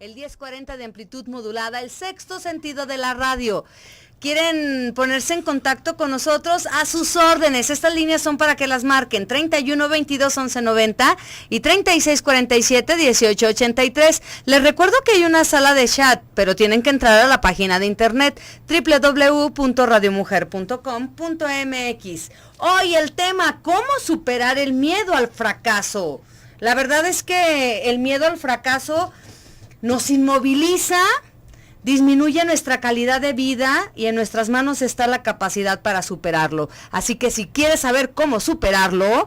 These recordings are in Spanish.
el 1040 de amplitud modulada, el sexto sentido de la radio. ¿Quieren ponerse en contacto con nosotros? A sus órdenes. Estas líneas son para que las marquen. 31 22 11 90 y 36 47 18 83. Les recuerdo que hay una sala de chat, pero tienen que entrar a la página de internet www.radiomujer.com.mx. Hoy el tema, ¿cómo superar el miedo al fracaso? La verdad es que el miedo al fracaso nos inmoviliza, disminuye nuestra calidad de vida y en nuestras manos está la capacidad para superarlo. Así que si quieres saber cómo superarlo,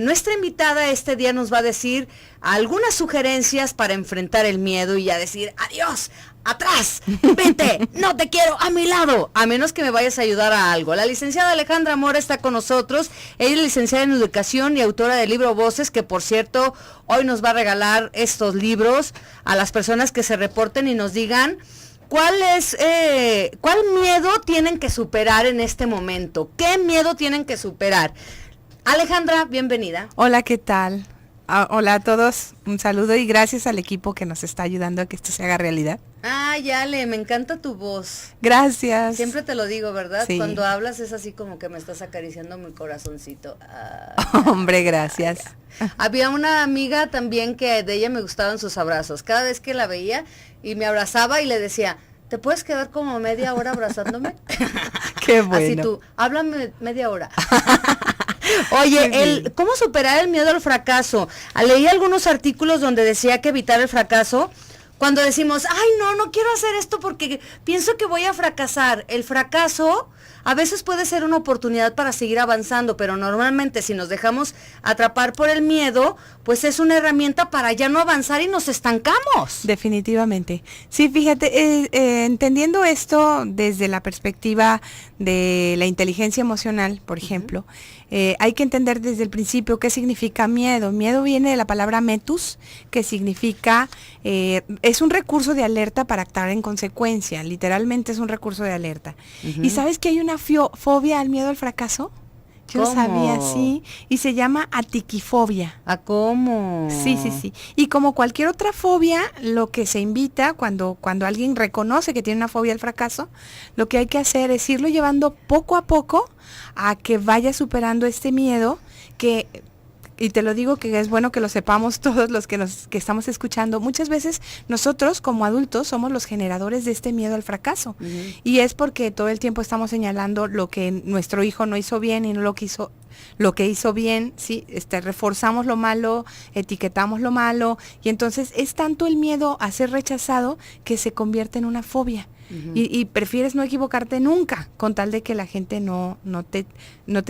nuestra invitada este día nos va a decir algunas sugerencias para enfrentar el miedo y a decir adiós, atrás, vete, no te quiero a mi lado, a menos que me vayas a ayudar a algo. La licenciada Alejandra Mora está con nosotros. Ella es licenciada en educación y autora del libro Voces, que por cierto hoy nos va a regalar estos libros a las personas que se reporten y nos digan ¿cuál miedo tienen que superar en este momento? ¿Qué miedo tienen que superar? Alejandra, bienvenida. Hola, ¿qué tal? Hola a todos, un saludo y gracias al equipo que nos está ayudando a que esto se haga realidad. Ay, Ale, me encanta tu voz. Gracias. Siempre te lo digo, ¿verdad? Sí. Cuando hablas es así como que me estás acariciando mi corazoncito. Hombre, gracias. Había una amiga también que de ella me gustaban sus abrazos. Cada vez que la veía y me abrazaba y le decía, ¿te puedes quedar como media hora abrazándome? Qué bueno. Así tú, háblame media hora. Oye, ¿cómo superar el miedo al fracaso? Leí algunos artículos donde decía que evitar el fracaso, cuando decimos, ay, no quiero hacer esto porque pienso que voy a fracasar. El fracaso a veces puede ser una oportunidad para seguir avanzando, pero normalmente si nos dejamos atrapar por el miedo, pues es una herramienta para ya no avanzar y nos estancamos. Definitivamente. Sí, fíjate, entendiendo esto desde la perspectiva de la inteligencia emocional, por ejemplo, hay que entender desde el principio qué significa miedo. Miedo viene de la palabra metus, que significa, es un recurso de alerta para actuar en consecuencia, literalmente es un recurso de alerta. ¿Y sabes que hay una fobia al miedo al fracaso? Yo ¿Cómo? sabía, sí, y se llama atiquifobia. ¿A cómo? Sí. Y como cualquier otra fobia, lo que se invita cuando alguien reconoce que tiene una fobia al fracaso, lo que hay que hacer es irlo llevando poco a poco a que vaya superando este miedo y te lo digo que es bueno que lo sepamos todos los que estamos escuchando. Muchas veces nosotros como adultos somos los generadores de este miedo al fracaso. Y es porque todo el tiempo estamos señalando lo que nuestro hijo no hizo bien y no lo que hizo bien, ¿sí? Reforzamos lo malo, etiquetamos lo malo y entonces es tanto el miedo a ser rechazado que se convierte en una fobia. Y prefieres no equivocarte nunca con tal de que la gente no te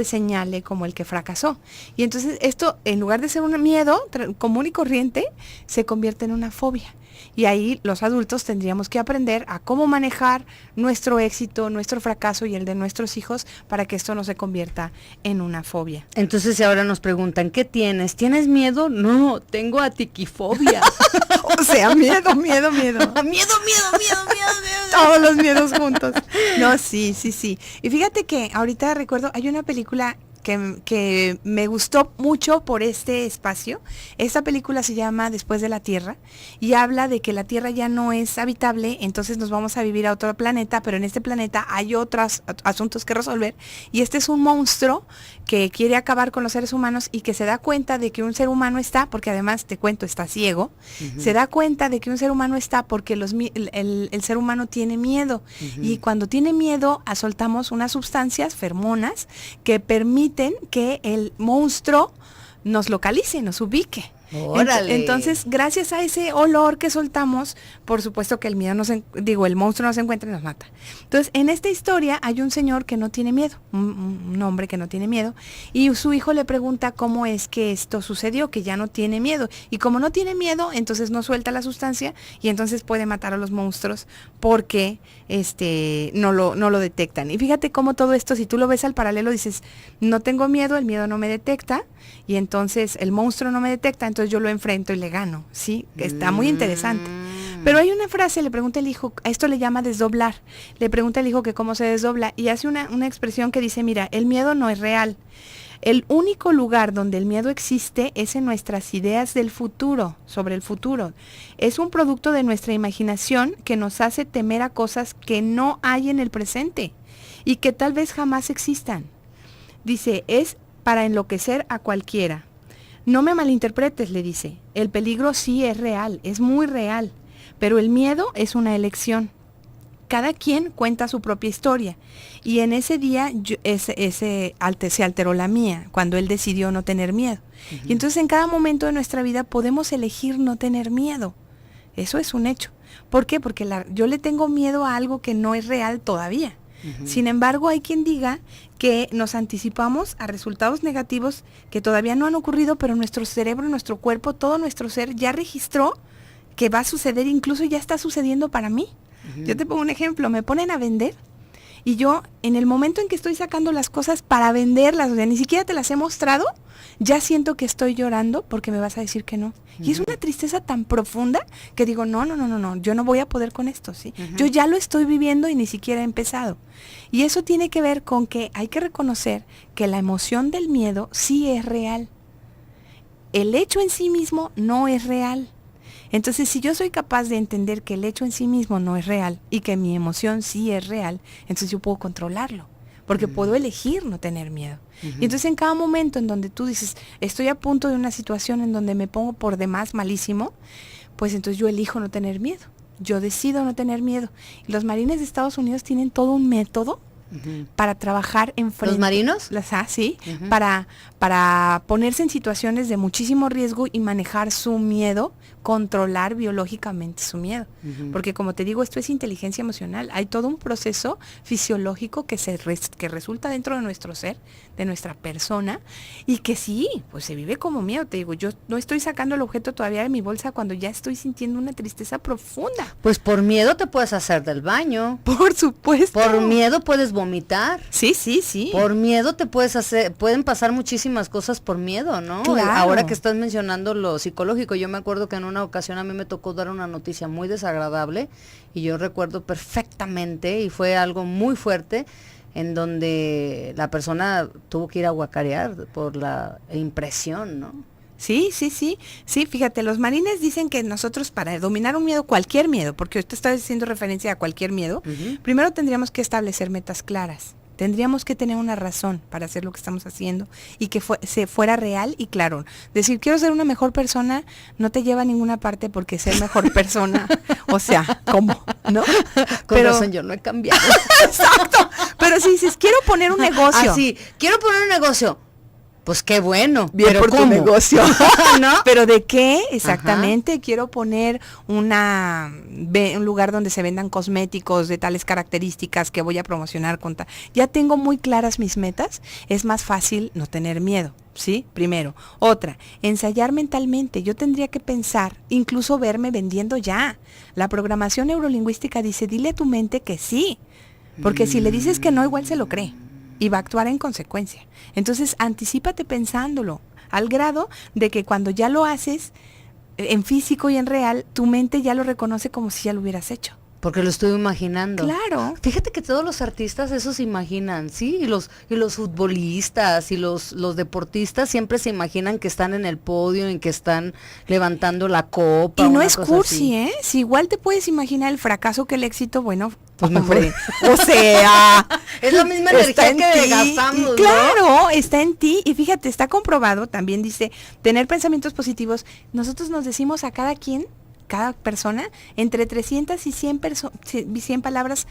señale como el que fracasó. Y entonces esto, en lugar de ser un miedo común y corriente, se convierte en una fobia. Y ahí los adultos tendríamos que aprender a cómo manejar nuestro éxito, nuestro fracaso y el de nuestros hijos para que esto no se convierta en una fobia. Entonces si ahora nos preguntan, ¿qué tienes? ¿Tienes miedo? No, tengo atiquifobia. O sea, miedo. miedo. Todos los miedos juntos. No, sí. Y fíjate que ahorita recuerdo, hay una película que me gustó mucho por este espacio. Esta película se llama Después de la Tierra y habla de que la Tierra ya no es habitable, entonces nos vamos a vivir a otro planeta, pero en este planeta hay otros asuntos que resolver y este es un monstruo que quiere acabar con los seres humanos y que se da cuenta de que un ser humano está, porque además te cuento, está ciego, se da cuenta de que un ser humano está porque el ser humano tiene miedo y cuando tiene miedo soltamos unas sustancias, feromonas, que permiten que el monstruo nos localice, nos ubique. ¡Órale! Entonces, gracias a ese olor que soltamos, por supuesto que el monstruo nos encuentra y nos mata. Entonces, en esta historia hay un señor que no tiene miedo, un hombre que no tiene miedo, y su hijo le pregunta cómo es que esto sucedió, que ya no tiene miedo. Y como no tiene miedo, entonces no suelta la sustancia y entonces puede matar a los monstruos porque no lo detectan. Y fíjate cómo todo esto, si tú lo ves al paralelo, dices, no tengo miedo, el miedo no me detecta, y entonces el monstruo no me detecta, entonces yo lo enfrento y le gano, ¿sí? Está muy interesante. Pero hay una frase, le pregunta el hijo, a esto le llama desdoblar, le pregunta el hijo que cómo se desdobla y hace una expresión que dice, mira, el miedo no es real. El único lugar donde el miedo existe es en nuestras ideas del futuro, sobre el futuro. Es un producto de nuestra imaginación que nos hace temer a cosas que no hay en el presente y que tal vez jamás existan. Dice, es para enloquecer a cualquiera. No me malinterpretes, le dice. El peligro sí es real, es muy real, pero el miedo es una elección. Cada quien cuenta su propia historia y en ese día se alteró la mía, cuando él decidió no tener miedo. Y entonces en cada momento de nuestra vida podemos elegir no tener miedo. Eso es un hecho. ¿Por qué? Porque yo le tengo miedo a algo que no es real todavía. Sin embargo, hay quien diga que nos anticipamos a resultados negativos que todavía no han ocurrido, pero nuestro cerebro, nuestro cuerpo, todo nuestro ser ya registró que va a suceder, incluso ya está sucediendo para mí. Yo te pongo un ejemplo, me ponen a vender y yo en el momento en que estoy sacando las cosas para venderlas, o sea, ni siquiera te las he mostrado, ya siento que estoy llorando porque me vas a decir que no. Y es una tristeza tan profunda que digo, no, yo no voy a poder con esto, ¿sí? Yo ya lo estoy viviendo y ni siquiera he empezado. Y eso tiene que ver con que hay que reconocer que la emoción del miedo sí es real. El hecho en sí mismo no es real. Entonces, si yo soy capaz de entender que el hecho en sí mismo no es real y que mi emoción sí es real, entonces yo puedo controlarlo, porque puedo elegir no tener miedo. Y entonces en cada momento en donde tú dices, estoy a punto de una situación en donde me pongo por demás malísimo, pues entonces yo elijo no tener miedo. Yo decido no tener miedo. Y los marines de Estados Unidos tienen todo un método para trabajar en frente. ¿Los marinos? Sí, para ponerse en situaciones de muchísimo riesgo y manejar su miedo, controlar biológicamente su miedo. Porque como te digo, esto es inteligencia emocional. Hay todo un proceso fisiológico que resulta dentro de nuestro ser, de nuestra persona, y que sí, pues se vive como miedo. Te digo, yo no estoy sacando el objeto todavía de mi bolsa cuando ya estoy sintiendo una tristeza profunda. Pues por miedo te puedes hacer del baño. Por supuesto. Por miedo puedes vomitar. Sí. Por miedo pueden pasar muchísimas cosas por miedo, ¿no? Claro. Ahora que estás mencionando lo psicológico, yo me acuerdo que en una ocasión a mí me tocó dar una noticia muy desagradable y yo recuerdo perfectamente y fue algo muy fuerte en donde la persona tuvo que ir a guacarear por la impresión, ¿no? Sí, fíjate, los marines dicen que nosotros para dominar un miedo, cualquier miedo, porque usted está haciendo referencia a cualquier miedo, primero tendríamos que establecer metas claras. Tendríamos que tener una razón para hacer lo que estamos haciendo y que se fuera real y claro. Decir, quiero ser una mejor persona, no te lleva a ninguna parte porque ser mejor persona, o sea, ¿cómo? ¿No? Con razón, yo no he cambiado. Exacto. Pero si dices, quiero poner un negocio. Así, quiero poner un negocio. Pues qué bueno. Bien, pero por tu negocio. ¿No? ¿Pero de qué? Exactamente. Quiero poner un lugar donde se vendan cosméticos de tales características que voy a promocionar con ya tengo muy claras mis metas, es más fácil no tener miedo, ¿sí? Primero. Otra, ensayar mentalmente. Yo tendría que pensar, incluso verme vendiendo ya. La programación neurolingüística dice, dile a tu mente que sí. Porque si le dices que no, igual se lo cree. Y va a actuar en consecuencia. Entonces, anticípate pensándolo, al grado de que cuando ya lo haces, en físico y en real, tu mente ya lo reconoce como si ya lo hubieras hecho. Porque lo estoy imaginando. Claro. Fíjate que todos los artistas eso se imaginan, ¿sí? Y los futbolistas y los deportistas siempre se imaginan que están en el podio, en que están levantando la copa. Y no es cursi, ¿eh? Si igual te puedes imaginar el fracaso que el éxito, bueno, pues mejor. O sea, es la misma energía que gastamos, claro, ¿no? Está en ti. Y fíjate, está comprobado, también dice, tener pensamientos positivos. Nosotros nos decimos a cada persona, entre 300 y 100 palabras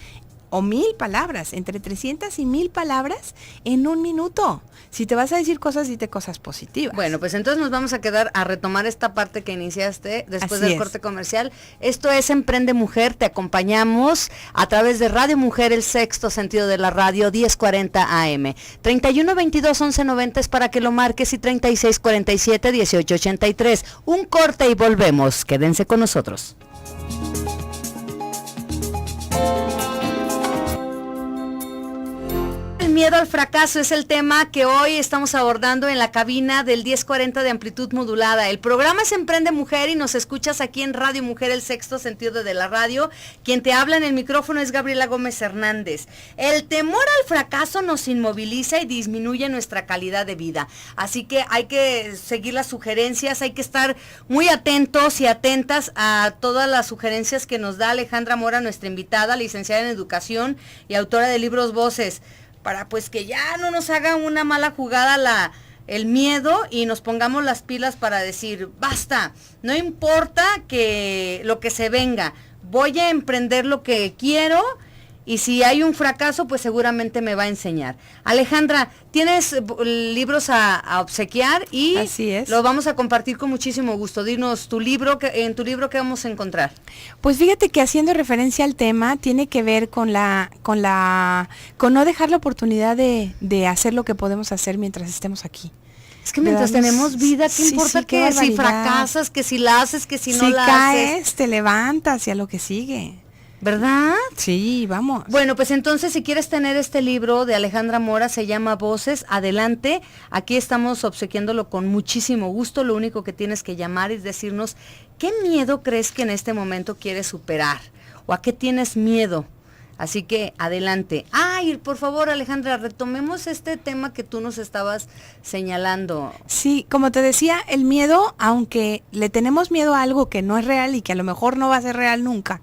o 1000 palabras, entre 300 y 1000 palabras en un minuto. Si te vas a decir cosas, dite cosas positivas. Bueno, pues entonces nos vamos a quedar a retomar esta parte que iniciaste después Así del corte comercial. Esto es Emprende Mujer, te acompañamos a través de Radio Mujer, el sexto sentido de la radio, 1040 AM. 3122-1190 es para que lo marques y 3647-1883. Un corte y volvemos. Quédense con nosotros. miedo al fracaso es el tema que hoy estamos abordando en la cabina del 1040 de amplitud modulada. El programa es Emprende Mujer y nos escuchas aquí en Radio Mujer, el sexto sentido de la radio. Quien te habla en el micrófono es Gabriela Gómez Hernández. El temor al fracaso nos inmoviliza y disminuye nuestra calidad de vida. Así que hay que seguir las sugerencias, hay que estar muy atentos y atentas a todas las sugerencias que nos da Alejandra Mora, nuestra invitada, licenciada en educación y autora de libros Voces, para pues que ya no nos haga una mala jugada el miedo y nos pongamos las pilas para decir, basta, no importa que lo que se venga, voy a emprender lo que quiero y si hay un fracaso, pues seguramente me va a enseñar. Alejandra, tienes libros a obsequiar y así es, lo vamos a compartir con muchísimo gusto. Dinos tu libro, en tu libro, ¿qué vamos a encontrar? Pues fíjate que haciendo referencia al tema, tiene que ver con no dejar la oportunidad de hacer lo que podemos hacer mientras estemos aquí. Es que mientras tenemos vida, ¿qué importa que si fracasas, que si la haces, que si no la haces? Si caes, te levantas y a lo que sigue. ¿Verdad? Sí, vamos. Bueno, pues entonces si quieres tener este libro de Alejandra Mora, se llama Voces, adelante. Aquí estamos obsequiándolo con muchísimo gusto. Lo único que tienes que llamar es decirnos qué miedo crees que en este momento quieres superar o a qué tienes miedo. Así que adelante. Ay, por favor, Alejandra, retomemos este tema que tú nos estabas señalando. Sí, como te decía, el miedo, aunque le tenemos miedo a algo que no es real y que a lo mejor no va a ser real nunca,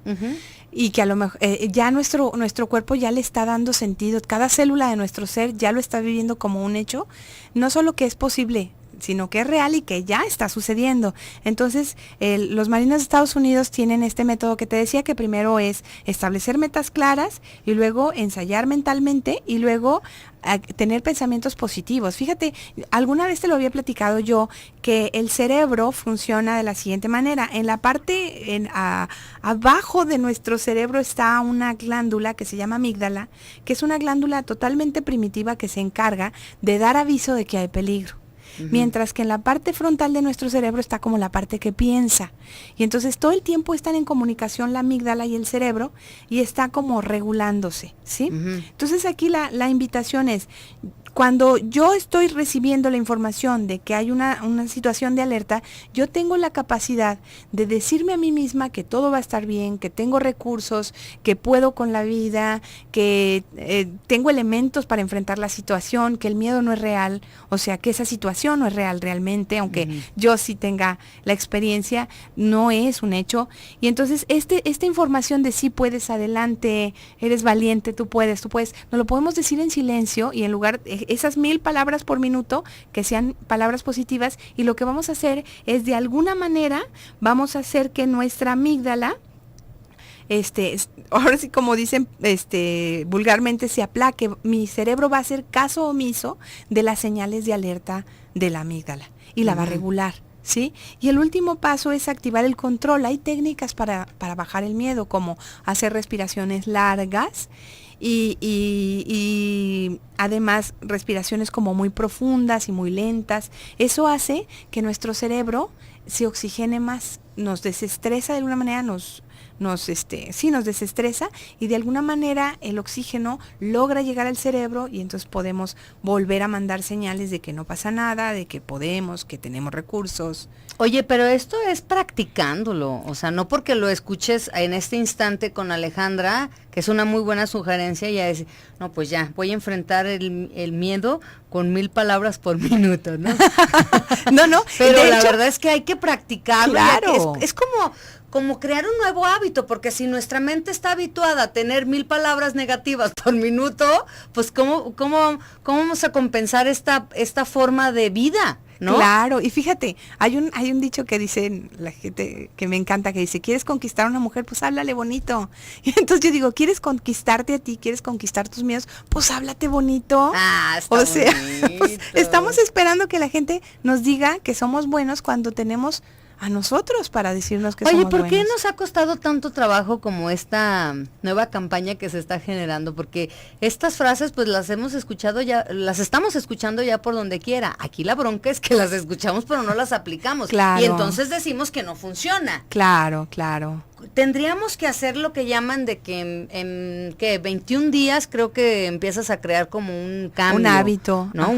y que a lo mejor ya nuestro cuerpo ya le está dando sentido, cada célula de nuestro ser ya lo está viviendo como un hecho, no solo que es posible, sino que es real y que ya está sucediendo. Entonces, los Marines de Estados Unidos tienen este método que te decía, que primero es establecer metas claras y luego ensayar mentalmente y luego tener pensamientos positivos. Fíjate, alguna vez te lo había platicado yo, que el cerebro funciona de la siguiente manera. En la parte, abajo de nuestro cerebro está una glándula que se llama amígdala, que es una glándula totalmente primitiva que se encarga de dar aviso de que hay peligro. Mientras que en la parte frontal de nuestro cerebro está como la parte que piensa. Y entonces todo el tiempo están en comunicación la amígdala y el cerebro y está como regulándose, ¿sí? Entonces aquí la invitación es, cuando yo estoy recibiendo la información de que hay una situación de alerta, yo tengo la capacidad de decirme a mí misma que todo va a estar bien, que tengo recursos, que puedo con la vida, que tengo elementos para enfrentar la situación, que el miedo no es real, o sea, que esa situación no es real realmente, aunque yo sí tenga la experiencia, no es un hecho. Y entonces esta información de sí puedes, adelante, eres valiente, tú puedes, nos lo podemos decir en silencio y en lugar esas 1000 palabras por minuto, que sean palabras positivas, y lo que vamos a hacer es, de alguna manera, vamos a hacer que nuestra amígdala, ahora sí, como dicen vulgarmente, se aplaque. Mi cerebro va a hacer caso omiso de las señales de alerta de la amígdala y la va a regular, ¿sí? Y el último paso es activar el control. Hay técnicas para bajar el miedo, como hacer respiraciones largas y además respiraciones como muy profundas y muy lentas. Eso hace que nuestro cerebro se oxigene más, nos desestresa de alguna manera, nos desestresa, y de alguna manera el oxígeno logra llegar al cerebro y entonces podemos volver a mandar señales de que no pasa nada, de que podemos, que tenemos recursos. Oye, pero esto es practicándolo, o sea, no porque lo escuches en este instante con Alejandra, que es una muy buena sugerencia, ya decir, no, pues ya, voy a enfrentar el miedo con 1000 palabras por minuto, ¿no? No, pero la verdad es que hay que practicarlo. Claro. Es como crear un nuevo hábito, porque si nuestra mente está habituada a tener 1000 palabras negativas por minuto, pues ¿cómo vamos a compensar esta forma de vida? ¿No? Claro, y fíjate, hay un dicho que dice la gente, que me encanta, que dice, ¿quieres conquistar a una mujer? Pues háblale bonito. Y entonces yo digo, ¿quieres conquistarte a ti? ¿Quieres conquistar tus miedos? Pues háblate bonito. Está pues, estamos esperando que la gente nos diga que somos buenos cuando tenemos a nosotros para decirnos que somos buenos. Oye, ¿por qué nos ha costado tanto trabajo como esta nueva campaña que se está generando? Porque estas frases pues las hemos escuchado ya, las estamos escuchando ya por donde quiera. Aquí la bronca es que las escuchamos pero no las aplicamos. Claro. Y entonces decimos que no funciona. Claro. tendríamos que hacer lo que llaman de que ¿qué? 21 días creo que empiezas a crear como un cambio. Un hábito, ¿no?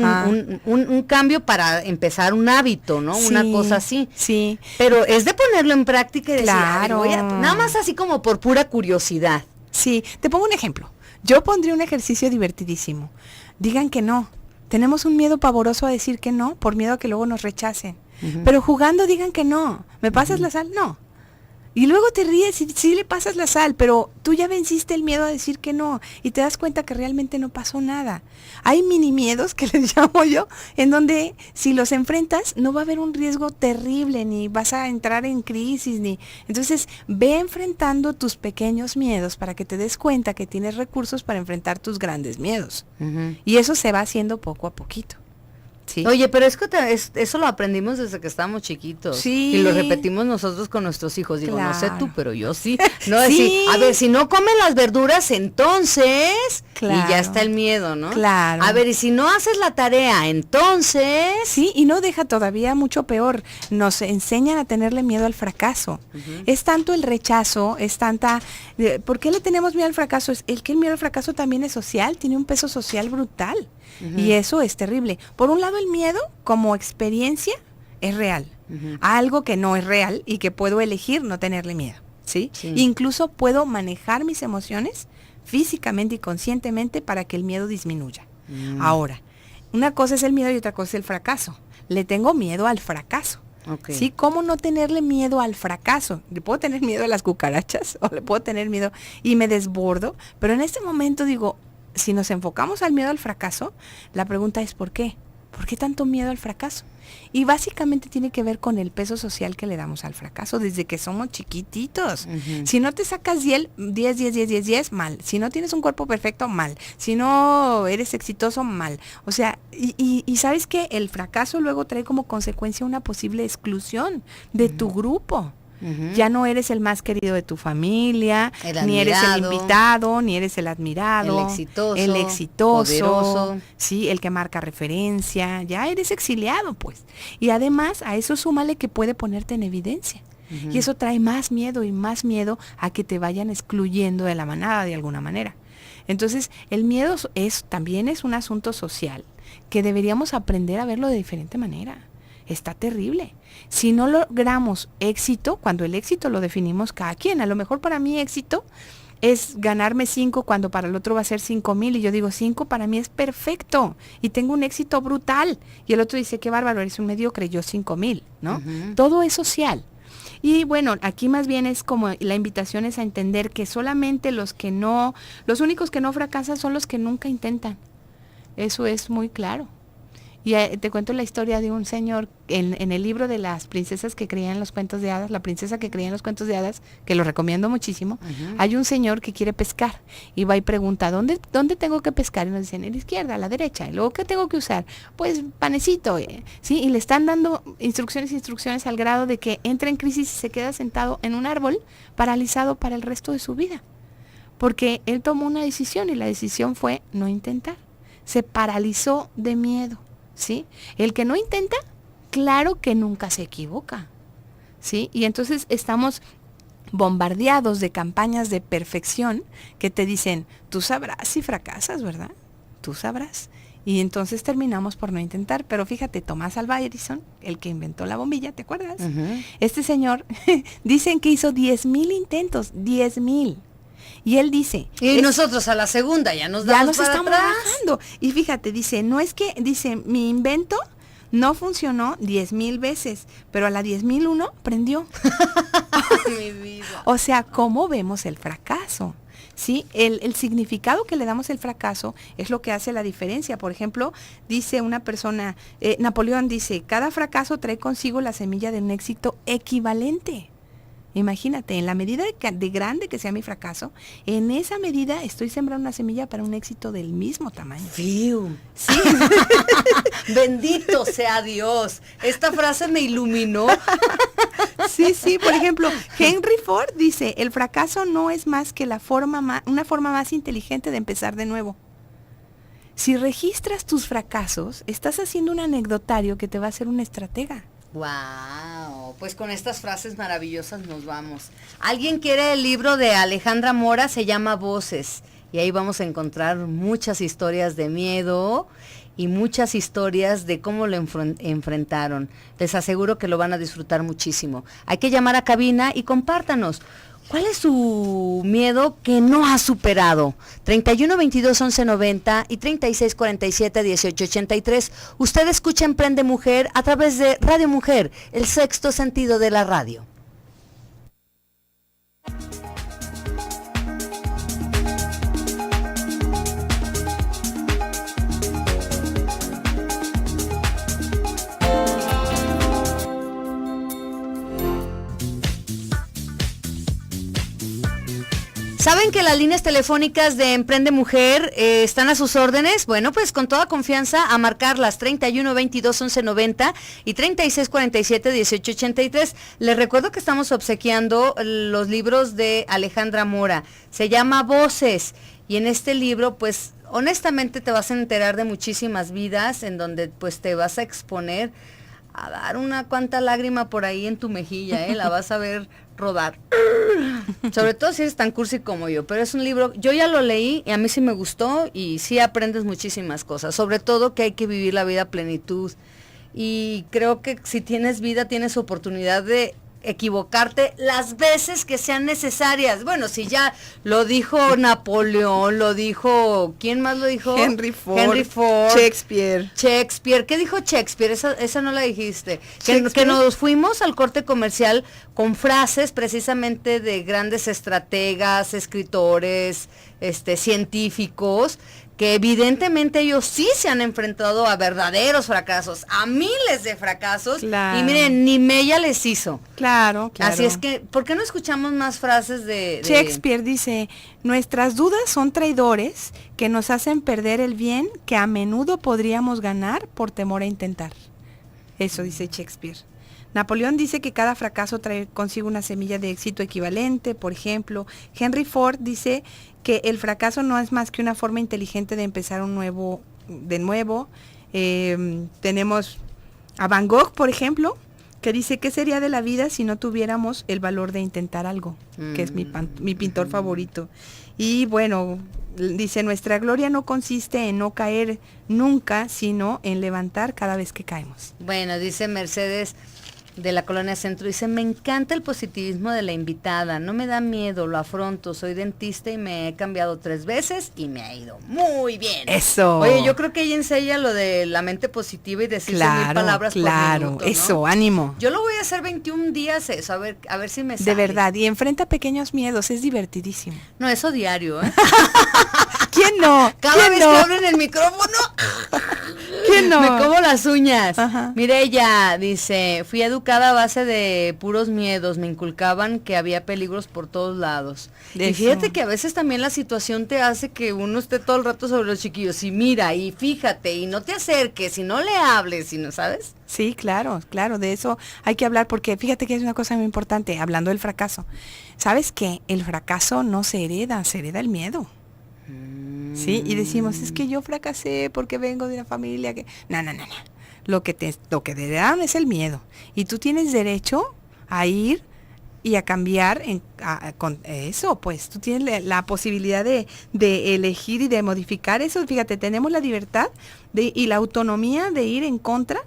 Un cambio para empezar un hábito, ¿no? Sí, una cosa así. Sí. Pero es de ponerlo en práctica y decir, Claro. nada más así como por pura curiosidad. Sí, te pongo un ejemplo. Yo pondría un ejercicio divertidísimo. Digan que no. Tenemos un miedo pavoroso a decir que no, por miedo a que luego nos rechacen. Pero jugando digan que no. ¿Me pasas la sal? No. Y luego te ríes y sí le pasas la sal, pero tú ya venciste el miedo a decir que no y te das cuenta que realmente no pasó nada. Hay mini miedos, que les llamo yo, en donde si los enfrentas no va a haber un riesgo terrible, ni vas a entrar en crisis, ni... Entonces, ve enfrentando tus pequeños miedos para que te des cuenta que tienes recursos para enfrentar tus grandes miedos. Y eso se va haciendo poco a poquito. Sí. Oye, pero es que eso lo aprendimos desde que estábamos chiquitos. Sí. Y lo repetimos nosotros con nuestros hijos. Digo, no sé tú, pero yo sí. No Sí. decir, a ver, si no comen las verduras, entonces... Claro. Y ya está el miedo, ¿no? Claro. A ver, y si no haces la tarea, entonces... Sí, y no deja todavía mucho peor. Nos enseñan a tenerle miedo al fracaso. Es tanto el rechazo, es tanta... ¿Por qué le tenemos miedo al fracaso? Es el que el miedo al fracaso también es social, tiene un peso social brutal. Y eso es terrible. Por un lado, el miedo como experiencia es real. Algo que no es real y que puedo elegir no tenerle miedo. ¿Sí? Incluso puedo manejar mis emociones físicamente y conscientemente para que el miedo disminuya. Ahora, una cosa es el miedo y otra cosa es el fracaso. Le tengo miedo al fracaso. ¿Sí? ¿Cómo no tenerle miedo al fracaso? Le puedo tener miedo a las cucarachas o le puedo tener miedo y me desbordo, pero en este momento digo, si nos enfocamos al miedo al fracaso, la pregunta es ¿por qué? ¿Por qué tanto miedo al fracaso? Y básicamente tiene que ver con el peso social que le damos al fracaso desde que somos chiquititos. Si no te sacas 10, mal. Si no tienes un cuerpo perfecto, mal. Si no eres exitoso, mal. O sea, y ¿sabes qué? El fracaso luego trae como consecuencia una posible exclusión de tu grupo. Ya no eres el más querido de tu familia, ni eres el invitado, ni eres el admirado, el exitoso, poderoso, sí, el que marca referencia, ya eres exiliado, pues. Y además a eso súmale que puede ponerte en evidencia. Y eso trae más miedo y más miedo a que te vayan excluyendo de la manada de alguna manera. Entonces, el miedo también es un asunto social que deberíamos aprender a verlo de diferente manera. Está terrible. Si no logramos éxito, cuando el éxito lo definimos cada quien, a lo mejor para mí éxito es ganarme 5 cuando para el otro va a ser 5,000 y yo digo 5 para mí es perfecto y tengo un éxito brutal y el otro dice qué bárbaro, eres un mediocre, yo 5,000, ¿no? Todo es social. Y bueno, aquí más bien es como la invitación es a entender que solamente los únicos que no fracasan son los que nunca intentan. Eso es muy claro. Y te cuento la historia de un señor en el libro de las princesas que creían en los cuentos de hadas, la princesa que creía en los cuentos de hadas, que lo recomiendo muchísimo. Hay un señor que quiere pescar y va y pregunta, ¿dónde tengo que pescar? Y nos dicen, en la izquierda, a la derecha. Y luego, ¿qué tengo que usar? Pues panecito, ¿sí? Y le están dando instrucciones al grado de que entra en crisis y se queda sentado en un árbol, paralizado para el resto de su vida. Porque él tomó una decisión y la decisión fue no intentar. Se paralizó de miedo. ¿Sí? El que no intenta, claro que nunca se equivoca, ¿sí? Y entonces estamos bombardeados de campañas de perfección que te dicen, tú sabrás si fracasas, ¿verdad? Tú sabrás. Y entonces terminamos por no intentar. Pero fíjate, Thomas Alva Edison, el que inventó la bombilla, ¿te acuerdas? Este señor, dicen que hizo 10,000 intentos, 10,000. Y él dice... Y nosotros a la segunda ya nos damos para estamos atrás. bajando. Y fíjate, dice, mi invento no funcionó 10,000 veces, pero a la 10,001 prendió. Mi vida. O sea, ¿cómo vemos el fracaso? ¿Sí? El significado que le damos al fracaso es lo que hace la diferencia. Por ejemplo, dice una persona, Napoleón dice, cada fracaso trae consigo la semilla de un éxito equivalente. Imagínate, en la medida de grande que sea mi fracaso, en esa medida estoy sembrando una semilla para un éxito del mismo tamaño. Fiu. Sí. Bendito sea Dios. Esta frase me iluminó. Sí, por ejemplo, Henry Ford dice, el fracaso no es más que una forma más inteligente de empezar de nuevo. Si registras tus fracasos, estás haciendo un anecdotario que te va a hacer un estratega. Wow, pues con estas frases maravillosas nos vamos. ¿Alguien quiere el libro de Alejandra Mora? Se llama Voces, y ahí vamos a encontrar muchas historias de miedo y muchas historias de cómo lo enfrentaron. Les aseguro que lo van a disfrutar muchísimo. Hay que llamar a cabina y compártanos. ¿Cuál es su miedo que no ha superado? 31 22 11 90 y 36 47 18 83. Usted escucha Emprende Mujer a través de Radio Mujer, el sexto sentido de la radio. ¿Saben que las líneas telefónicas de Emprende Mujer están a sus órdenes? Bueno, pues con toda confianza a marcarlas 31 22 11 90 y 36 47 18 83. Les recuerdo que estamos obsequiando los libros de Alejandra Mora. Se llama Voces, y en este libro, pues, honestamente te vas a enterar de muchísimas vidas en donde, pues, te vas a exponer a dar una cuanta lágrima por ahí en tu mejilla, la vas a ver rodar. Sobre todo si eres tan cursi como yo, pero es un libro, yo ya lo leí y a mí sí me gustó y sí aprendes muchísimas cosas, sobre todo que hay que vivir la vida a plenitud, y creo que si tienes vida tienes oportunidad de equivocarte las veces que sean necesarias. Bueno, si ya lo dijo Napoleón, lo dijo, ¿quién más lo dijo? Henry Ford, Shakespeare. ¿Qué dijo Shakespeare? Esa no la dijiste. Que nos fuimos al corte comercial con frases precisamente de grandes estrategas, escritores, científicos, que evidentemente ellos sí se han enfrentado a verdaderos fracasos, a miles de fracasos, claro. Y miren, ni mella les hizo. Claro. Así es que, ¿por qué no escuchamos más frases de... Shakespeare dice, nuestras dudas son traidores que nos hacen perder el bien que a menudo podríamos ganar por temor a intentar. Eso dice Shakespeare. Napoleón dice que cada fracaso trae consigo una semilla de éxito equivalente, por ejemplo. Henry Ford dice que el fracaso no es más que una forma inteligente de empezar de nuevo. Tenemos a Van Gogh, por ejemplo, que dice, ¿qué sería de la vida si no tuviéramos el valor de intentar algo? Que es mi pintor favorito. Y bueno, dice, nuestra gloria no consiste en no caer nunca, sino en levantar cada vez que caemos. Bueno, dice Mercedes de la Colonia Centro, dice, me encanta el positivismo de la invitada, no me da miedo, lo afronto, soy dentista y me he cambiado 3 veces y me ha ido muy bien. Eso. Oye, yo creo que ella enseña lo de la mente positiva y decirse 1000 palabras por minuto, ¿no? Eso, ánimo. Yo lo voy a hacer 21 días eso, a ver si me sale. De verdad, y enfrenta pequeños miedos, es divertidísimo. No, eso diario, ¿eh? ¿Quién no? Cada vez que abren el micrófono, ¿quién no? Me como las uñas. Ajá. Mireya dice, fui educada a base de puros miedos, me inculcaban que había peligros por todos lados. Eso. Y fíjate que a veces también la situación te hace que uno esté todo el rato sobre los chiquillos, y mira, y fíjate, y no te acerques, y no le hables, y no, ¿sabes? Sí, claro, de eso hay que hablar, porque fíjate que es una cosa muy importante, hablando del fracaso. ¿Sabes qué? El fracaso no se hereda, se hereda el miedo. Sí, y decimos, es que yo fracasé porque vengo de una familia que... No. Lo que te heredaron es el miedo. Y tú tienes derecho a ir y a cambiar con eso, pues. Tú tienes la posibilidad de elegir y de modificar eso. Fíjate, tenemos la libertad y la autonomía de ir en contra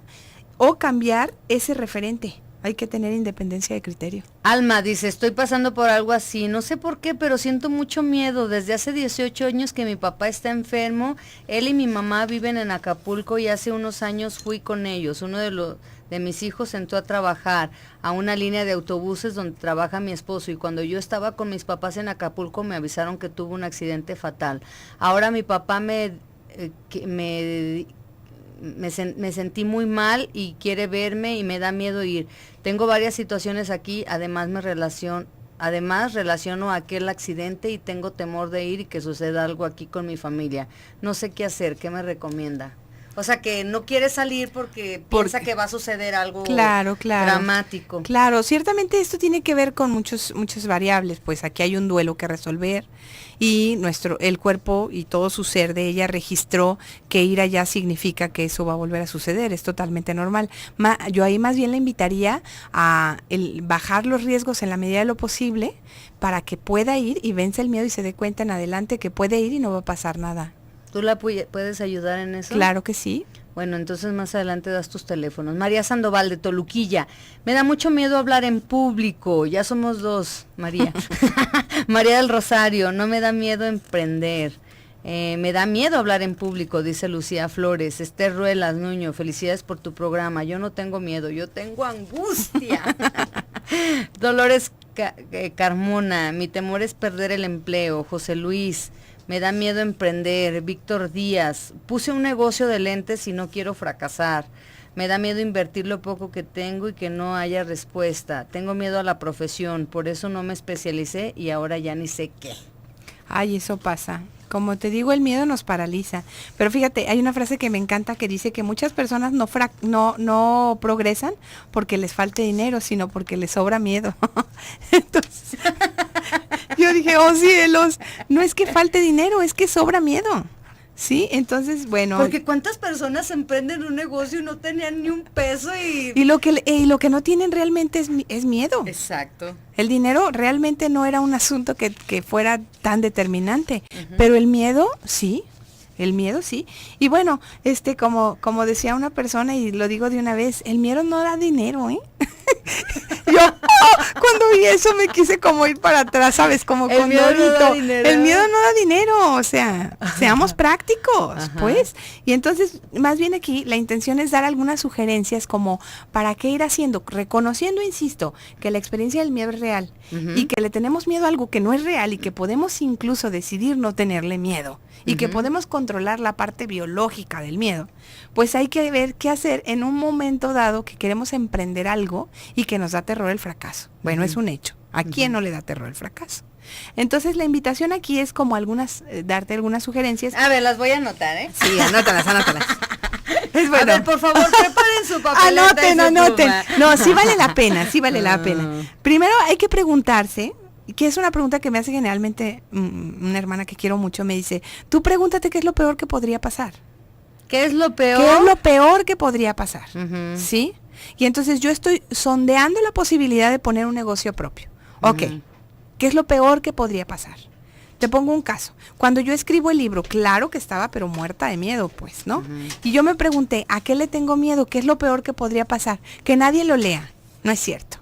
o cambiar ese referente. Hay que tener independencia de criterio. Alma dice, estoy pasando por algo así, no sé por qué, pero siento mucho miedo. Desde hace 18 años que mi papá está enfermo, él y mi mamá viven en Acapulco y hace unos años fui con ellos. Uno de mis hijos entró a trabajar a una línea de autobuses donde trabaja mi esposo, y cuando yo estaba con mis papás en Acapulco me avisaron que tuvo un accidente fatal. Ahora mi papá me sentí muy mal y quiere verme y me da miedo ir. Tengo varias situaciones aquí, además relaciono aquel accidente y tengo temor de ir y que suceda algo aquí con mi familia. No sé qué hacer, ¿qué me recomienda? O sea, que no quiere salir porque piensa que va a suceder algo claro, dramático. Claro, ciertamente esto tiene que ver con muchas variables, pues aquí hay un duelo que resolver y el cuerpo y todo su ser de ella registró que ir allá significa que eso va a volver a suceder, es totalmente normal. Yo ahí más bien le invitaría a bajar los riesgos en la medida de lo posible para que pueda ir y vence el miedo y se dé cuenta en adelante que puede ir y no va a pasar nada. ¿Tú la puedes ayudar en eso? Claro que sí. Bueno, entonces más adelante das tus teléfonos. María Sandoval de Toluquilla. Me da mucho miedo hablar en público. Ya somos dos, María. María del Rosario. No me da miedo emprender. Me da miedo hablar en público, dice Lucía Flores. Esther Ruelas Nuño. Felicidades por tu programa. Yo no tengo miedo, yo tengo angustia. Dolores Carmona. Mi temor es perder el empleo. José Luis. Me da miedo emprender. Víctor Díaz. Puse un negocio de lentes y no quiero fracasar. Me da miedo invertir lo poco que tengo y que no haya respuesta. Tengo miedo a la profesión, por eso no me especialicé y ahora ya ni sé qué. Ay, eso pasa. Como te digo, el miedo nos paraliza. Pero fíjate, hay una frase que me encanta que dice que muchas personas no progresan porque les falte dinero, sino porque les sobra miedo. Entonces, yo dije, oh cielos, no es que falte dinero, es que sobra miedo. Sí, entonces, bueno. Porque cuántas personas emprenden un negocio y no tenían ni un peso y lo que no tienen realmente es miedo. Exacto. El dinero realmente no era un asunto que fuera tan determinante, pero el miedo sí. El miedo sí. Y bueno, como decía una persona, y lo digo de una vez, el miedo no da dinero, ¿eh? Yo cuando vi eso me quise como ir para atrás, ¿sabes? Como con Dorito. El miedo no da dinero, o sea, seamos prácticos, pues. Y entonces, más bien aquí, la intención es dar algunas sugerencias como para qué ir haciendo, reconociendo, insisto, que la experiencia del miedo es real y que le tenemos miedo a algo que no es real y que podemos incluso decidir no tenerle miedo y que podemos controlar la parte biológica del miedo. Pues hay que ver qué hacer en un momento dado que queremos emprender algo y que nos da terror el fracaso. Bueno, es un hecho. ¿A quién no le da terror el fracaso? Entonces la invitación aquí es como darte algunas sugerencias. A ver, las voy a anotar, ¿eh? Sí, anótalas. Es bueno. A ver, por favor, preparen su papeleta. Anoten. No, sí vale la pena. Primero hay que preguntarse, que es una pregunta que me hace generalmente una hermana que quiero mucho, me dice, tú pregúntate qué es lo peor que podría pasar. ¿Qué es lo peor? ¿Qué es lo peor que podría pasar? ¿Sí? Y entonces yo estoy sondeando la posibilidad de poner un negocio propio. Ok, ¿qué es lo peor que podría pasar? Te pongo un caso. Cuando yo escribo el libro, claro que estaba pero muerta de miedo, pues, ¿no? Y yo me pregunté, ¿a qué le tengo miedo? ¿Qué es lo peor que podría pasar? Que nadie lo lea. No es cierto.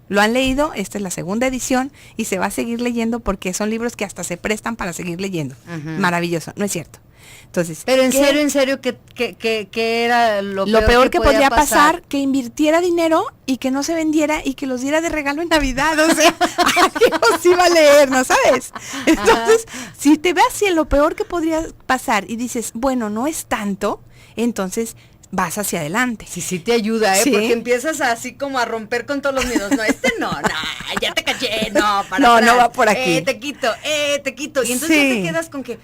Lo han leído, esta es la segunda edición y se va a seguir leyendo porque son libros que hasta se prestan para seguir leyendo. Maravilloso, no es cierto. Entonces, pero en serio, ¿qué era lo peor que podría pasar? Que invirtiera dinero y que no se vendiera y que los diera de regalo en Navidad, o sea, ¿quién los iba a leer, no sabes? Entonces, si te ves hacia lo peor que podría pasar y dices, bueno, no es tanto, entonces vas hacia adelante. Sí te ayuda, ¿eh? ¿Sí? Porque empiezas así como a romper con todos los miedos. No, no, ya te caché, no, para no va por aquí. Te quito. Y entonces te quedas con que,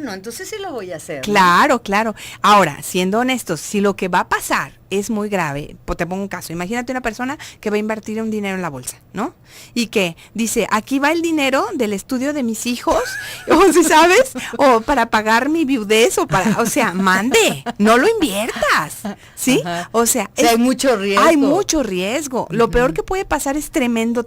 no, entonces sí lo voy a hacer. Claro, ¿no? Claro. Ahora, siendo honestos, si lo que va a pasar es muy grave, pues te pongo un caso. Imagínate una persona que va a invertir un dinero en la bolsa, ¿no? Y que dice, aquí va el dinero del estudio de mis hijos, o si sabes, o para pagar mi viudez, o sea, mande, no lo inviertas, ¿sí? O sea, hay mucho riesgo. Hay mucho riesgo. Lo peor que puede pasar es tremendo.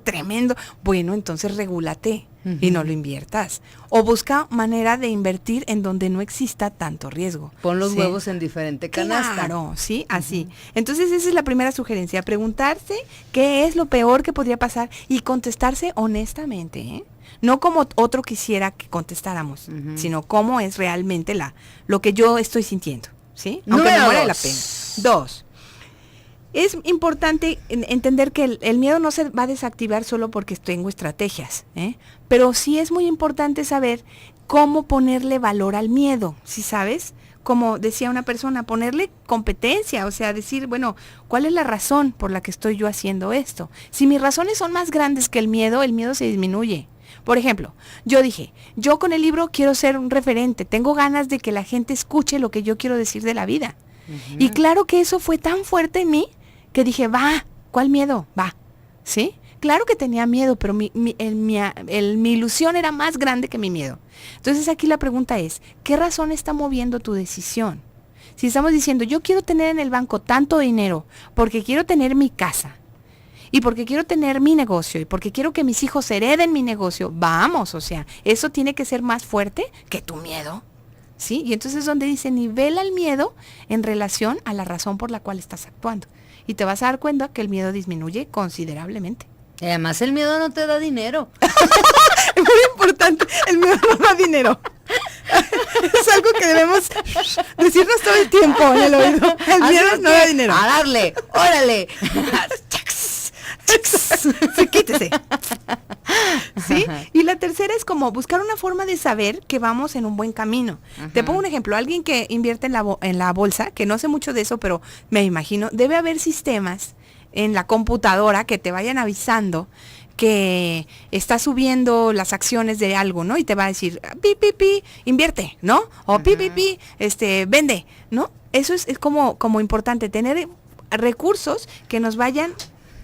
Bueno, entonces regúlate. Y no lo inviertas. O busca manera de invertir en donde no exista tanto riesgo. Pon los huevos en diferente canasta. Claro, sí, así. Entonces esa es la primera sugerencia, preguntarse qué es lo peor que podría pasar y contestarse honestamente, ¿eh? No como otro quisiera que contestáramos, sino cómo es realmente lo que yo estoy sintiendo, ¿sí? Aunque me muera la pena. 2. Es importante entender que el miedo no se va a desactivar solo porque tengo estrategias, ¿eh? Pero sí es muy importante saber cómo ponerle valor al miedo, ¿sí sabes? Como decía una persona, ponerle competencia, o sea, decir, bueno, ¿cuál es la razón por la que estoy yo haciendo esto? Si mis razones son más grandes que el miedo se disminuye. Por ejemplo, yo dije, yo con el libro quiero ser un referente, tengo ganas de que la gente escuche lo que yo quiero decir de la vida. Y claro que eso fue tan fuerte en mí que dije, va, ¿cuál miedo? Va, ¿sí? Claro que tenía miedo, pero mi ilusión era más grande que mi miedo. Entonces aquí la pregunta es, ¿qué razón está moviendo tu decisión? Si estamos diciendo, yo quiero tener en el banco tanto dinero porque quiero tener mi casa y porque quiero tener mi negocio y porque quiero que mis hijos hereden mi negocio, vamos, o sea, eso tiene que ser más fuerte que tu miedo, ¿sí? Y entonces es donde dice, nivela el miedo en relación a la razón por la cual estás actuando. Y te vas a dar cuenta que el miedo disminuye considerablemente. Y además el miedo no te da dinero. Es muy importante, el miedo no da dinero. Es algo que debemos decirnos todo el tiempo en el oído. El miedo no da dinero. A darle, órale. Sí, quítese. ¿Sí? Y la tercera es como buscar una forma de saber que vamos en un buen camino. Te pongo un ejemplo, alguien que invierte en la bolsa, que no sé mucho de eso, pero me imagino, debe haber sistemas en la computadora que te vayan avisando que está subiendo las acciones de algo, ¿no? Y te va a decir, invierte, ¿no? O vende, ¿no? Eso es como importante, tener recursos que nos vayan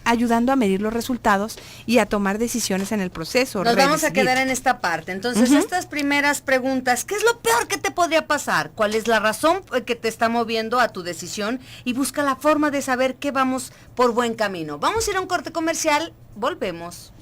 ayudando a medir los resultados y a tomar decisiones en el proceso. Nos vamos a quedar en esta parte. Entonces, estas primeras preguntas, ¿qué es lo peor que te podría pasar? ¿Cuál es la razón que te está moviendo a tu decisión? Y busca la forma de saber que vamos por buen camino. Vamos a ir a un corte comercial, volvemos.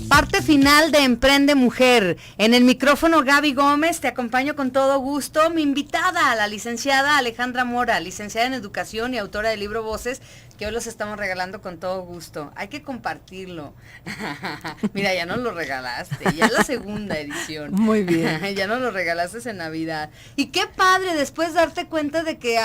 Parte final de Emprende Mujer. En el micrófono Gaby Gómez, te acompaño con todo gusto. Mi invitada, la licenciada Alejandra Mora, licenciada en Educación y autora del libro Voces, que hoy los estamos regalando con todo gusto. Hay que compartirlo. Mira, ya nos lo regalaste, ya es la segunda edición. Muy bien. Ya nos lo regalaste en Navidad. Y qué padre después darte cuenta de que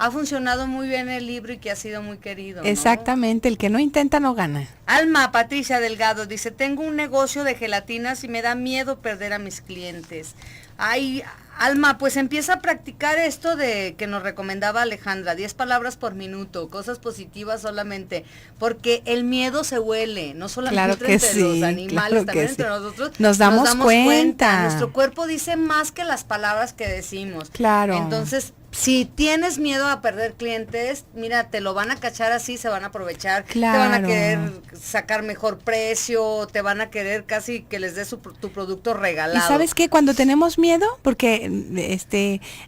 ha funcionado muy bien el libro y que ha sido muy querido, ¿no? Exactamente, el que no intenta no gana. Alma Patricia Delgado dice, tengo un negocio de gelatinas y me da miedo perder a mis clientes. Ay, Alma, pues empieza a practicar esto de que nos recomendaba Alejandra, 10 palabras por minuto, cosas positivas solamente, porque el miedo se huele, no solamente entre los animales, también entre nosotros. Nos damos cuenta. Nuestro cuerpo dice más que las palabras que decimos. Claro. Entonces, si tienes miedo a perder clientes, mira, te lo van a cachar así, se van a aprovechar, claro. Te van a querer sacar mejor precio, te van a querer casi que les des tu producto regalado. ¿Y sabes qué? Cuando tenemos miedo, porque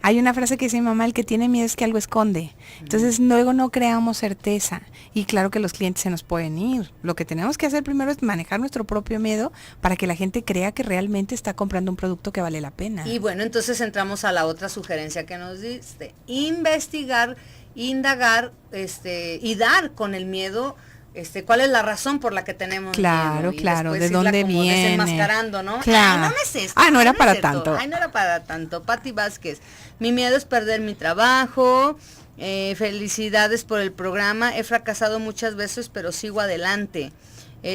hay una frase que dice mi mamá, el que tiene miedo es que algo esconde. Entonces luego no creamos certeza y claro que los clientes se nos pueden ir. Lo que tenemos que hacer primero es manejar nuestro propio miedo para que la gente crea que realmente está comprando un producto que vale la pena. Y bueno, entonces entramos a la otra sugerencia que nos diste, investigar, indagar, y dar con el miedo, cuál es la razón por la que tenemos miedo. Claro, de dónde viene. Desenmascarando, ¿no? Claro. No es esto. No era para tanto. No era para tanto. Pati Vázquez, mi miedo es perder mi trabajo. Felicidades por el programa. He fracasado muchas veces, pero sigo adelante.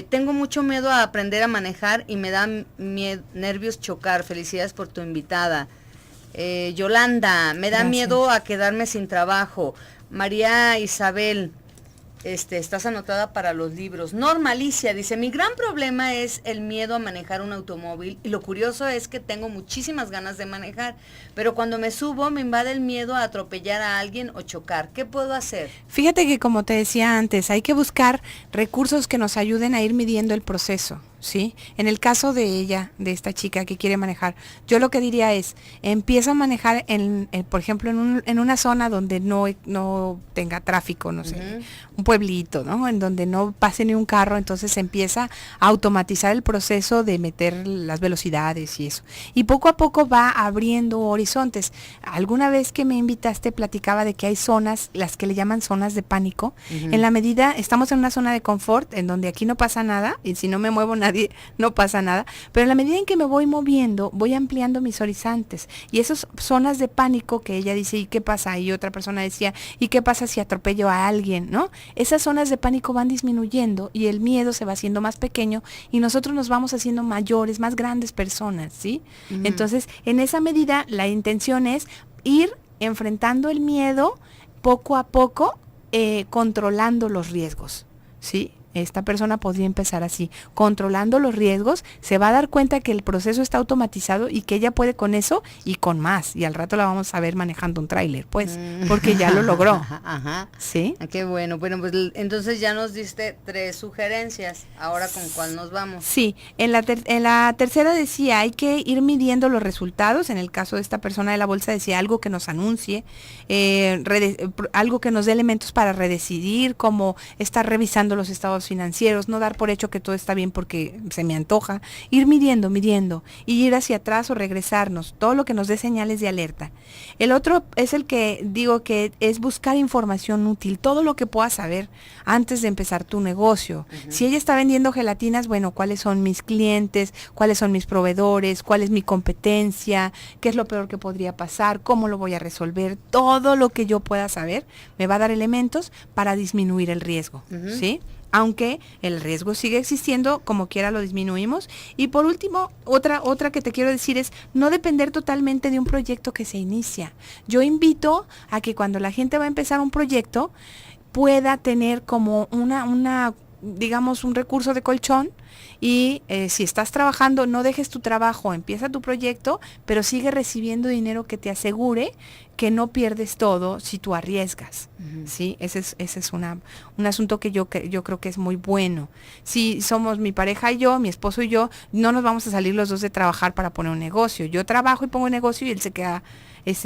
Tengo mucho miedo a aprender a manejar y me da nervios chocar. Felicidades por tu invitada. Yolanda, me da miedo a quedarme sin trabajo. María Isabel, estás anotada para los libros. Norma Alicia dice, mi gran problema es el miedo a manejar un automóvil y lo curioso es que tengo muchísimas ganas de manejar, pero cuando me subo me invade el miedo a atropellar a alguien o chocar. ¿Qué puedo hacer? Fíjate que como te decía antes, hay que buscar recursos que nos ayuden a ir midiendo el proceso. ¿Sí? En el caso de ella, de esta chica que quiere manejar, yo lo que diría es, empieza a manejar, por ejemplo, en una zona donde no tenga tráfico, no sé, un pueblito, ¿no? En donde no pase ni un carro, entonces empieza a automatizar el proceso de meter las velocidades y eso. Y poco a poco va abriendo horizontes. Alguna vez que me invitaste platicaba de que hay zonas, las que le llaman zonas de pánico. En la medida, estamos en una zona de confort, en donde aquí no pasa nada, y si no me muevo nadie, no pasa nada, pero en la medida en que me voy moviendo, voy ampliando mis horizontes, y esas zonas de pánico que ella dice, ¿y qué pasa? Y otra persona decía, ¿y qué pasa si atropello a alguien? ¿No? Esas zonas de pánico van disminuyendo y el miedo se va haciendo más pequeño y nosotros nos vamos haciendo mayores, más grandes personas, ¿sí? Entonces, en esa medida, la intención es ir enfrentando el miedo poco a poco, controlando los riesgos, ¿sí? Esta persona podría empezar así, controlando los riesgos, se va a dar cuenta que el proceso está automatizado y que ella puede con eso y con más. Y al rato la vamos a ver manejando un tráiler, pues, porque ya lo logró. Ajá. ¿Sí? Qué bueno. Bueno, pues entonces ya nos diste 3 sugerencias. Ahora, ¿con cuál nos vamos? Sí, en la tercera decía, hay que ir midiendo los resultados. En el caso de esta persona de la bolsa decía algo que nos anuncie, algo que nos dé elementos para redecidir, como estar revisando los estados financieros, no dar por hecho que todo está bien porque se me antoja, ir midiendo y ir hacia atrás o regresarnos, todo lo que nos dé señales de alerta. El otro es el que digo que es buscar información útil, todo lo que puedas saber antes de empezar tu negocio. Si ella está vendiendo gelatinas, bueno, ¿cuáles son mis clientes? ¿Cuáles son mis proveedores? ¿Cuál es mi competencia? ¿Qué es lo peor que podría pasar? ¿Cómo lo voy a resolver? Todo lo que yo pueda saber me va a dar elementos para disminuir el riesgo, ¿sí? Aunque el riesgo sigue existiendo, como quiera lo disminuimos. Y por último, otra que te quiero decir es no depender totalmente de un proyecto que se inicia. Yo invito a que cuando la gente va a empezar un proyecto, pueda tener como digamos, un recurso de colchón y si estás trabajando, no dejes tu trabajo, empieza tu proyecto, pero sigue recibiendo dinero que te asegure que no pierdes todo si tú arriesgas, ¿sí? Ese es un asunto que yo creo que es muy bueno. Si somos mi pareja y yo, mi esposo y yo, no nos vamos a salir los dos de trabajar para poner un negocio. Yo trabajo y pongo un negocio y él se queda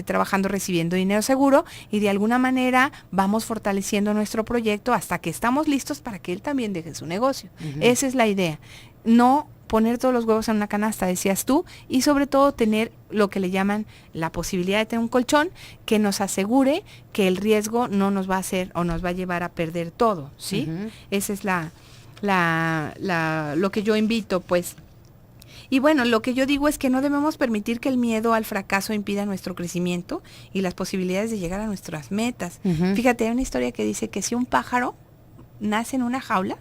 trabajando, recibiendo dinero seguro, y de alguna manera vamos fortaleciendo nuestro proyecto hasta que estamos listos para que él también deje su negocio. Esa es la idea. No poner todos los huevos en una canasta, decías tú, y sobre todo tener lo que le llaman la posibilidad de tener un colchón que nos asegure que el riesgo no nos va a hacer o nos va a llevar a perder todo, ¿sí? Esa es lo que yo invito, pues. Y bueno, lo que yo digo es que no debemos permitir que el miedo al fracaso impida nuestro crecimiento y las posibilidades de llegar a nuestras metas. Fíjate, hay una historia que dice que si un pájaro nace en una jaula,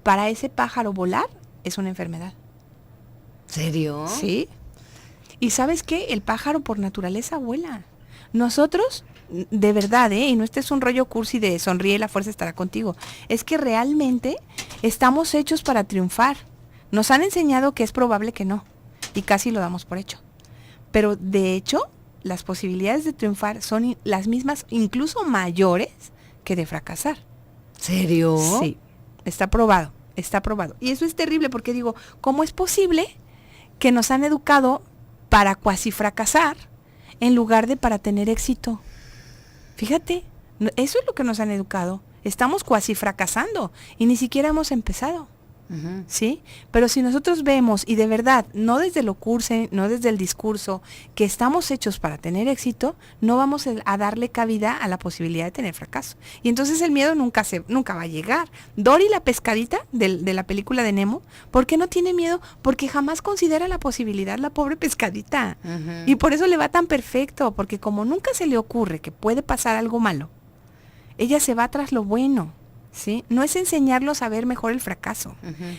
para ese pájaro volar es una enfermedad. ¿Serio? Sí. ¿Y sabes qué? El pájaro por naturaleza vuela. Nosotros, de verdad, y no este es un rollo cursi de sonríe, la fuerza estará contigo. Es que realmente estamos hechos para triunfar. Nos han enseñado que es probable que no, y casi lo damos por hecho. Pero de hecho, las posibilidades de triunfar son las mismas, incluso mayores, que de fracasar. ¿Serio? Sí, está probado. Y eso es terrible porque digo, ¿cómo es posible que nos han educado para cuasi fracasar en lugar de para tener éxito? Fíjate, eso es lo que nos han educado. Estamos cuasi fracasando y ni siquiera hemos empezado. ¿Sí? Pero si nosotros vemos, y de verdad, no desde lo cursi, no desde el discurso, que estamos hechos para tener éxito, no vamos a darle cabida a la posibilidad de tener fracaso. Y entonces el miedo nunca va a llegar. Dory, la pescadita de la película de Nemo, ¿por qué no tiene miedo? Porque jamás considera la posibilidad, la pobre pescadita. Y por eso le va tan perfecto, porque como nunca se le ocurre que puede pasar algo malo, ella se va tras lo bueno. ¿Sí? No es enseñarlos a ver mejor el fracaso,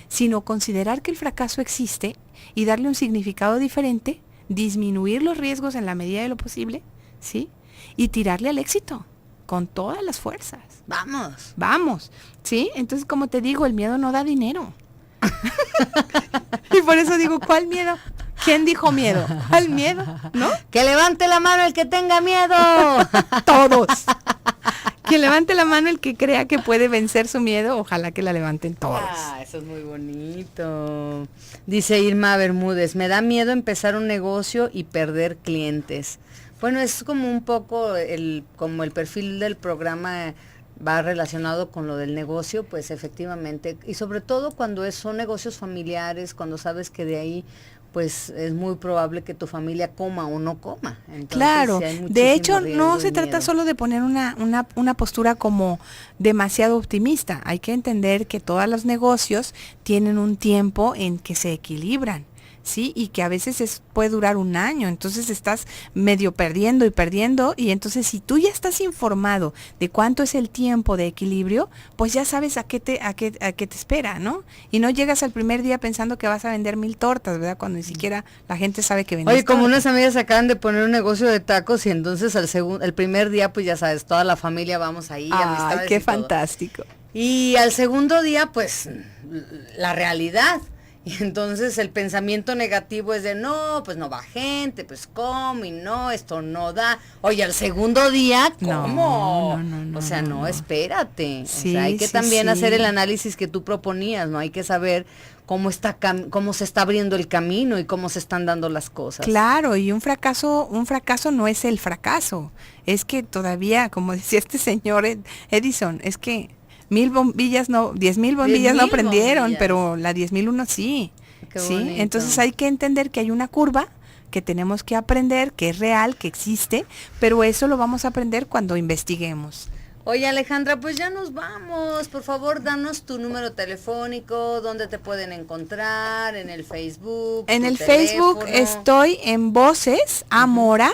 sino considerar que el fracaso existe y darle un significado diferente, disminuir los riesgos en la medida de lo posible, ¿sí? Y tirarle al éxito con todas las fuerzas. Vamos, ¿sí? Entonces, como te digo, el miedo no da dinero. Y por eso digo, ¿cuál miedo? ¿Quién dijo miedo? ¿Cuál miedo? ¿No? Que levante la mano el que tenga miedo. Todos. Que levante la mano el que crea que puede vencer su miedo, ojalá que la levanten todos. Eso es muy bonito. Dice Irma Bermúdez, me da miedo empezar un negocio y perder clientes. Bueno, es como un poco como el perfil del programa va relacionado con lo del negocio, pues efectivamente, y sobre todo cuando son negocios familiares, cuando sabes que de ahí pues es muy probable que tu familia coma o no coma. Entonces, claro, sí, de hecho no se trata solo de poner una postura como demasiado optimista. Hay que entender que todos los negocios tienen un tiempo en que se equilibran. ¿sí? Y que a veces puede durar un año, entonces estás medio perdiendo y entonces si tú ya estás informado de cuánto es el tiempo de equilibrio, pues ya sabes a qué te espera, ¿no? Y no llegas al primer día pensando que vas a vender 1000 tortas, ¿verdad? Cuando ni siquiera la gente sabe que vendes. Oye, como tortas. unas amigas acaban de poner un negocio de tacos y entonces el primer día, pues ya sabes, toda la familia vamos ahí, Ay, amistades qué y todo. fantástico. Y al segundo día, pues, la realidad. Y entonces el pensamiento negativo es de, no, pues no va gente, pues cómo, y no, esto no da. Oye, al segundo día, ¿cómo? No, o sea, no, espérate. Sí, o sea, hay que sí, también sí. hacer el análisis que tú proponías, ¿no? Hay que saber cómo se está abriendo el camino y cómo se están dando las cosas. Claro, y un fracaso no es el fracaso. Es que todavía, como decía este señor Edison, es que 1000 bombillas no, 10,000 bombillas no prendieron, pero la 10,001 sí. Qué ¿sí? bonito. Entonces hay que entender que hay una curva que tenemos que aprender, que es real, que existe, pero eso lo vamos a aprender cuando investiguemos. Oye, Alejandra, pues ya nos vamos. Por favor, danos tu número telefónico, dónde te pueden encontrar, en el Facebook. En tu el teléfono. Facebook estoy en Voces Amora.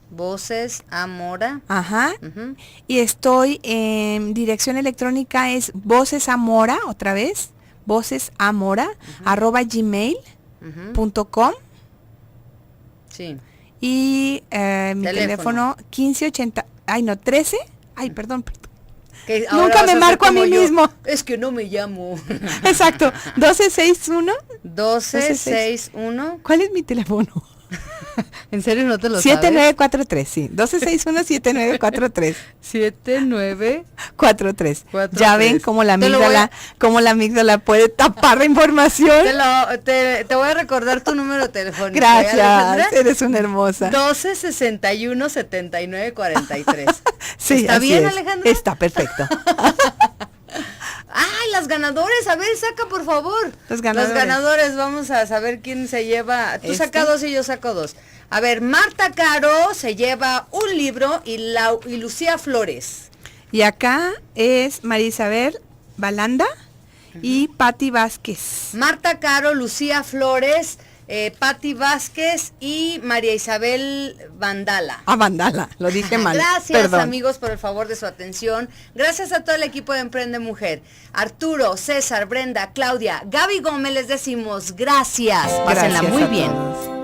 Voces Amora. Ajá. Ujú. Y estoy en dirección electrónica es vocesamora, otra vez, vocesamora, @gmail.com. Ujú. Sí. Y mi teléfono 1580, 13, perdón. Que ahora Nunca vas me a marco a hacer mí como yo. mismo. Es que no me llamo. Exacto, 1261. 1261. ¿Cuál es mi teléfono? ¿En serio no te lo sabes? 7943, sí. 1261-7943. 7943. Ya ven cómo la amígdala puede tapar la información. Te voy a recordar tu número telefónico. Gracias, eres una hermosa. 1261-7943. Sí, ¿Está así bien, es. Alejandra? Está perfecto. ¡Ay, las ganadoras! A ver, saca por favor. Los ganadores, vamos a saber quién se lleva. Tú saca 2 y yo saco 2. A ver, Marta Caro se lleva un libro y Lucía Flores. Y acá es María Isabel Balanda y Patti Vázquez. Marta Caro, Lucía Flores, Patti Vázquez y María Isabel Vandala. Vandala, lo dije mal. Gracias, Perdón. amigos, por el favor de su atención. Gracias a todo el equipo de Emprende Mujer. Arturo, César, Brenda, Claudia, Gaby Gómez, les decimos gracias. Pásenla Gracias muy a bien. todos.